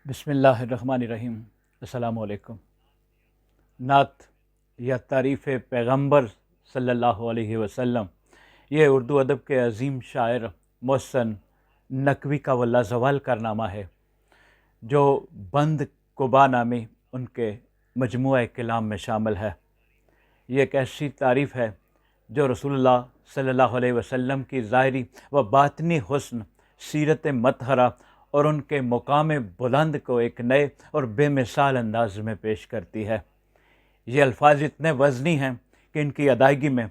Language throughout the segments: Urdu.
بسم اللہ الرحمن الرحیم۔ السلام علیکم۔ نعت یا تعریف پیغمبر صلی اللہ علیہ وسلم، یہ اردو ادب کے عظیم شاعر محسن نقوی کا وہ لازوال کارنامہ ہے جو بند قبا نامی ان کے مجموعہ کلام میں شامل ہے۔ یہ ایک ایسی تعریف ہے جو رسول اللہ صلی اللہ علیہ وسلم کی ظاہری و باطنی حسن، سیرت مطہرہ اور ان کے مقام بلند کو ایک نئے اور بے مثال انداز میں پیش کرتی ہے۔ یہ الفاظ اتنے وزنی ہیں کہ ان کی ادائیگی میں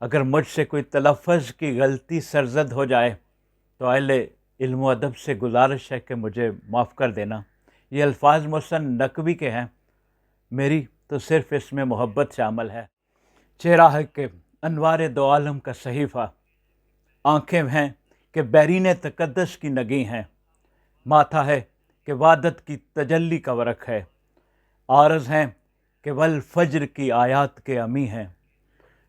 اگر مجھ سے کوئی تلفظ کی غلطی سرزد ہو جائے تو اہل علم و ادب سے گزارش ہے کہ مجھے معاف کر دینا۔ یہ الفاظ محسن نقوی کے ہیں، میری تو صرف اس میں محبت شامل ہے۔ چہرہ ہے کہ انوار دو عالم کا صحیفہ، آنکھیں ہیں کہ بیرین تقدس کی نگیں ہیں، ماتھا ہے کہ وحدت کی تجلی کا ورق ہے، عارض ہیں کہ والفجر کی آیات کے امی ہیں،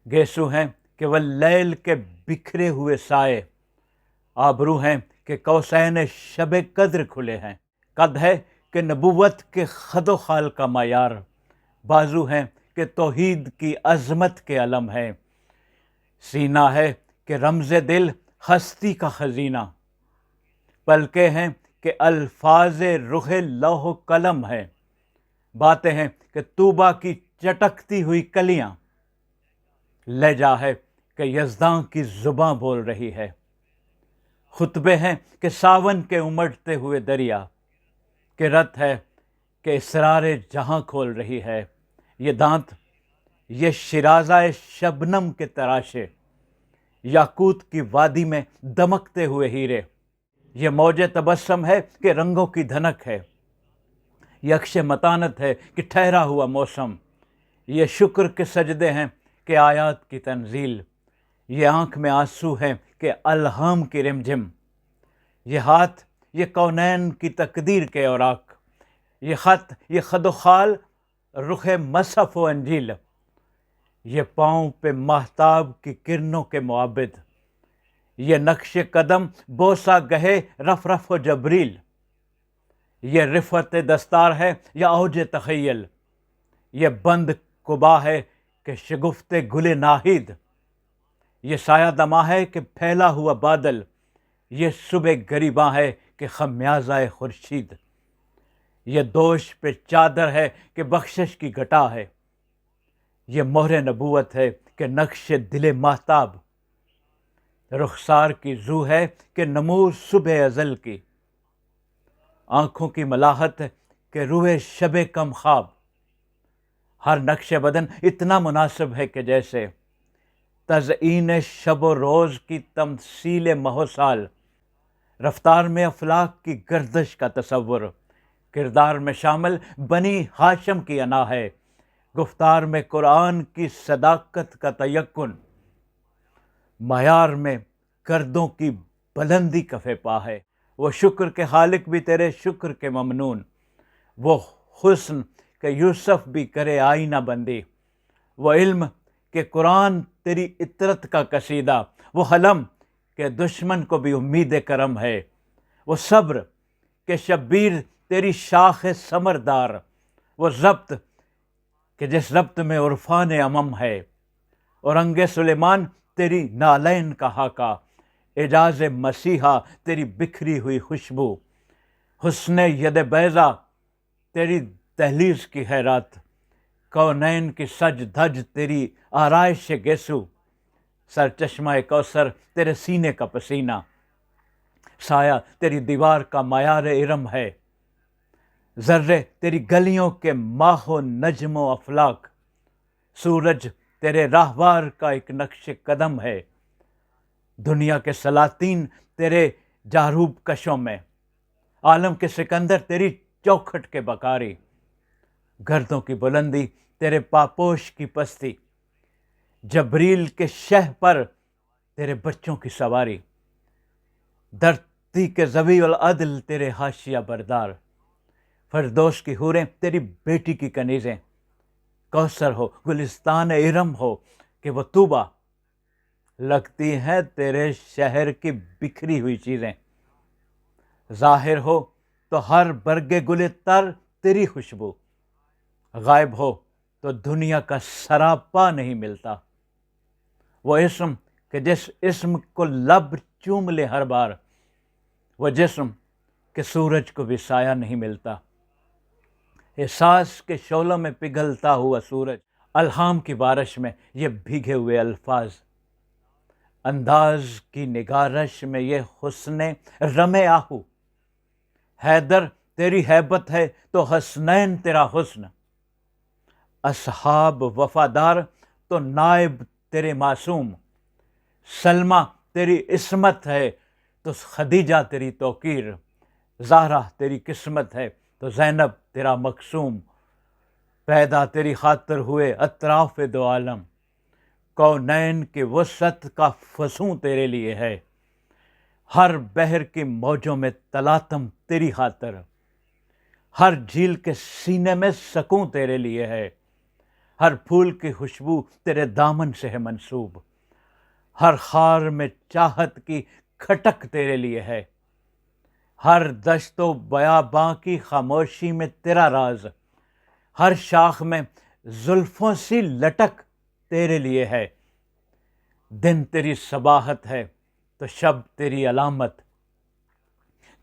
گیسو ہیں کہ واللیل کے بکھرے ہوئے سائے، آبرو ہیں کہ قوسین شب قدر کھلے ہیں، قد ہے کہ نبوت کے خد و خال کا معیار، بازو ہیں کہ توحید کی عظمت کے علم ہے، سینہ ہے کہ رمز دل ہستی کا خزینہ، پلکیں ہیں کہ الفاظ رخ لوح و قلم ہے، باتیں ہیں کہ طوبیٰ کی چٹکتی ہوئی کلیاں، لہجہ ہے کہ یزداں کی زباں بول رہی ہے، خطبے ہیں کہ ساون کے امڑتے ہوئے دریا، کہ رت ہے کہ اسرار جہاں کھول رہی ہے، یہ دانت یہ شیرازہ شبنم کے تراشے، یاقوت کی وادی میں دمکتے ہوئے ہیرے، یہ موج تبسم ہے کہ رنگوں کی دھنک ہے، یہ اکش متانت ہے کہ ٹھہرا ہوا موسم، یہ شکر کے سجدے ہیں کہ آیات کی تنزیل، یہ آنکھ میں آنسو ہے کہ الہام کی رمجم، یہ ہاتھ یہ کونین کی تقدیر کے اوراق، یہ خط یہ خد و خال رخ مصحف و انجیل، یہ پاؤں پہ ماہتاب کی کرنوں کے معبد، یہ نقش قدم بوسہ گہے رف رف و جبریل، یہ رفعت دستار ہے یا اوج تخیل، یہ بند قبا ہے کہ شگفت گل ناہید، یہ سایہ دماں ہے کہ پھیلا ہوا بادل، یہ صبح گریباں ہے کہ خمیازہ خورشید، یہ دوش پہ چادر ہے کہ بخشش کی گھٹا ہے، یہ مہر نبوت ہے کہ نقش دل ماہتاب، رخسار کی زو ہے کہ نمور صبح ازل کی، آنکھوں کی ملاحت ہے کہ روح شب کم خواب، ہر نقش بدن اتنا مناسب ہے کہ جیسے تزئین شب و روز کی تمثیل ماہ و سال، رفتار میں افلاک کی گردش کا تصور، کردار میں شامل بنی ہاشم کی انا ہے، گفتار میں قرآن کی صداقت کا تیقن، معیار میں گردوں کی بلندی کف پا ہے، وہ شکر کے خالق بھی تیرے شکر کے ممنون، وہ حسن کہ یوسف بھی کرے آئینہ بندی، وہ علم کہ قرآن تیری اطرت کا قصیدہ، وہ حلم کہ دشمن کو بھی امید کرم ہے، وہ صبر کہ شبیر تیری شاخ ثمردار، وہ ضبط کہ جس ضبط میں عرفان امم ہے، اور رنگ سلیمان تیری نالین کا خاکہ، اعجاز مسیحا تیری بکھری ہوئی خوشبو، حسن ید بیضا تیری دہلیز کی خیرات، کونین کی سج دھج تیری آرائش گیسو، سر چشمہ کوثر تیرے سینے کا پسینہ، سایہ تیری دیوار کا معیار ارم ہے، ذرے تیری گلیوں کے ماہ و نجم و افلاک، سورج تیرے راہوار کا ایک نقش قدم ہے، دنیا کے سلاطین تیرے جاروب کشوں میں، عالم کے سکندر تیری چوکھٹ کے بکاری، گردوں کی بلندی تیرے پاپوش کی پستی، جبریل کے شہ پر تیرے بچوں کی سواری، دھرتی کے ذوی العدل تیرے حاشیہ بردار، فردوس کی حوریں تیری بیٹی کی کنیزیں، کوثر ہو گلستان ارم ہو کہ وہ طوبیٰ، لگتی ہیں تیرے شہر کی بکھری ہوئی چیزیں، ظاہر ہو تو ہر برگ گل تر تیری خوشبو، غائب ہو تو دنیا کا سراپا نہیں ملتا۔ وہ اسم کہ جس اسم کو لب چوم لے ہر بار، وہ جسم کہ سورج کو بھی سایہ نہیں ملتا۔ احساس کے شعلوں میں پگھلتا ہوا سورج، الہام کی بارش میں یہ بھیگے ہوئے الفاظ، انداز کی نگارش میں یہ حسن رم آہو۔ حیدر تیری ہیبت ہے تو حسنین تیرا حسن، اصحاب وفادار تو نائب تیرے معصوم، سلمیٰ تیری عصمت ہے تو خدیجہ تیری توقیر، زہرا تیری قسمت ہے تو زینب تیرا مقسوم، پیدا تیری خاطر ہوئے اطراف دو عالم، کونین کی وسعت کا فسوں تیرے لیے ہے، ہر بحر کی موجوں میں تلاطم تیری خاطر، ہر جھیل کے سینے میں سکون تیرے لیے ہے، ہر پھول کی خوشبو تیرے دامن سے ہے منسوب، ہر خار میں چاہت کی کھٹک تیرے لیے ہے، ہر دشت و بیاباں کی خاموشی میں تیرا راز، ہر شاخ میں زلفوں سی لٹک تیرے لیے ہے، دن تیری صباحت ہے تو شب تیری علامت،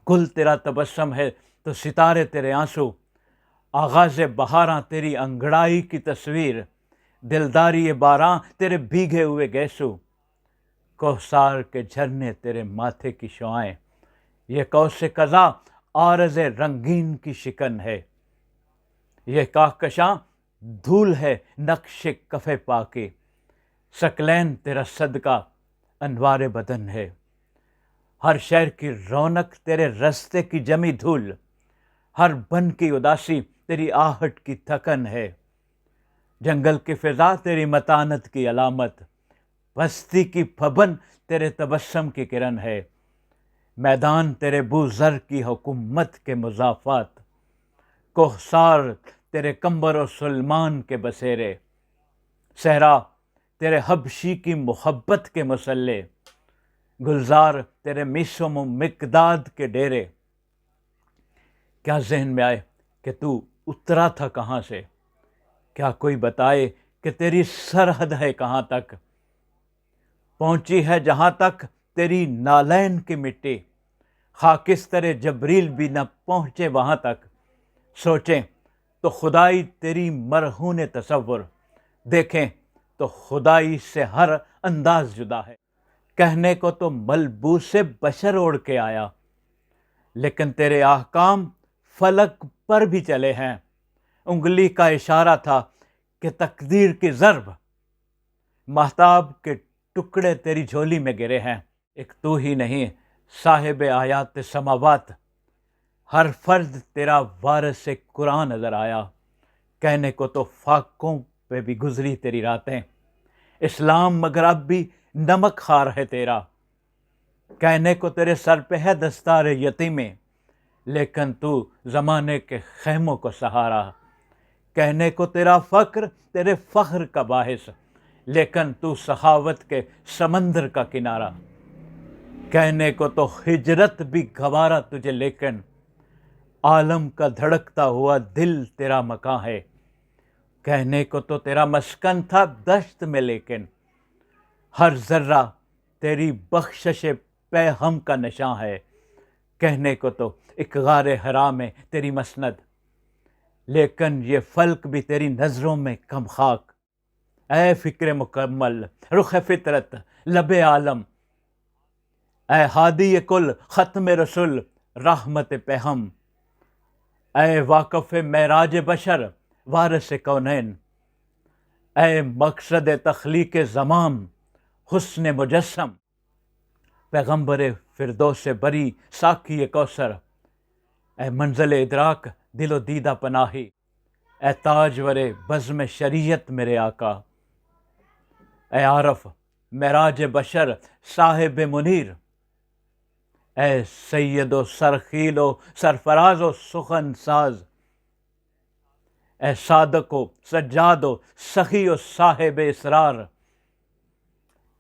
گل تیرا تبسم ہے تو ستارے تیرے آنسو، آغاز بہاراں تیری انگڑائی کی تصویر، دلداری باراں تیرے بھیگے ہوئے گیسو، کوثر کے جھرنے تیرے ماتھے کی شعائیں، یہ قوس قزح عارض رنگین کی شکن ہے، یہ کہکشاں دھول ہے نقش کف پاکی، ثقلین تیرا صدقہ انوار بدن ہے، ہر شہر کی رونق تیرے رستے کی جمی دھول، ہر بن کی اداسی تیری آہٹ کی تھکن ہے، جنگل کی فضا تیری متانت کی علامت، بستی کی پھبن تیرے تبسم کی کرن ہے، میدان تیرے بو زر کی حکومت کے مضافات، کوہسار تیرے قمبر و سلمان کے بسیرے، صحرا تیرے حبشی کی محبت کے مسلح، گلزار تیرے میسم و مقداد کے ڈیرے، کیا ذہن میں آئے کہ تو اترا تھا کہاں سے، کیا کوئی بتائے کہ تیری سرحد ہے کہاں تک، پہنچی ہے جہاں تک تیری نالین کی مٹی، خاکستر جبریل بھی نہ پہنچے وہاں تک، سوچیں تو خدائی تیری مرہون تصور، دیکھیں تو خدائی سے ہر انداز جدا ہے، کہنے کو تو ملبوس بشر اوڑھ کے آیا، لیکن تیرے احکام فلک پر بھی چلے ہیں، انگلی کا اشارہ تھا کہ تقدیر کی ضرب، مہتاب کے ٹکڑے تیری جھولی میں گرے ہیں، ایک تو ہی نہیں صاحب آیات سماوات، ہر فرد تیرا وارث قرآن نظر آیا، کہنے کو تو فاقوں پہ بھی گزری تیری راتیں، اسلام مگر اب بھی نمک خوار ہے تیرا، کہنے کو تیرے سر پہ ہے دستار یتیمی، لیکن تو زمانے کے خیموں کو سہارا، کہنے کو تیرا فقر تیرے فخر کا باعث، لیکن تو سخاوت کے سمندر کا کنارہ، کہنے کو تو ہجرت بھی گوارا تجھے، لیکن عالم کا دھڑکتا ہوا دل تیرا مکاں ہے، کہنے کو تو تیرا مسکن تھا دشت میں، لیکن ہر ذرہ تیری بخشش پہ ہم کا نشاں ہے، کہنے کو تو ایک غار حرا میں تیری مسند، لیکن یہ فلک بھی تیری نظروں میں کم خاک، اے فکر مکمل رخ فطرت لب عالم، اے ہادی کل ختم رسول رحمت پہم، اے واقف معراج بشر وارث کونین، اے مقصد تخلیق زمام حسن مجسم، پیغمبر فردوس بری ساقی کوثر، اے منزل ادراک دل و دیدہ پناہی، اے تاجور بزم شریعت میرے آقا، اے عارف معراج بشر صاحب منیر، اے سید و سرخیل و سرفراز و سخن ساز، اے صادق و سجاد و سخی و صاحب اسرار،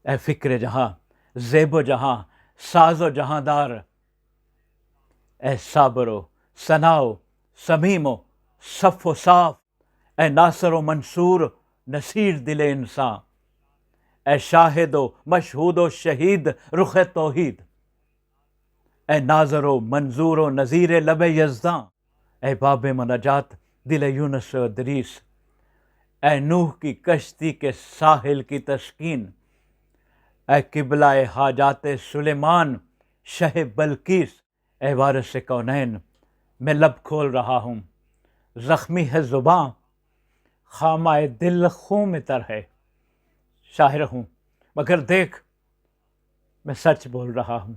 اے فکر جہاں زیب و جہاں ساز و جہاں دار، اے صابر و ثناء سمیم و صف و صاف، اے ناصر و منصور نصیر دل انسان، اے شاہد و مشہود و شہید رخ توحید، اے ناظر و منظور و نذیر لب یزداں، اے باب مناجات دل یونس و ادریس، اے نوح کی کشتی کے ساحل کی تسکین، اے قبلہ حاجات سلیمان شہ بلقیس، اے وارث کونین میں لب کھول رہا ہوں، زخمی ہے زباں خامہ دل خون میں تر ہے، شاعر ہوں مگر دیکھ میں سچ بول رہا ہوں۔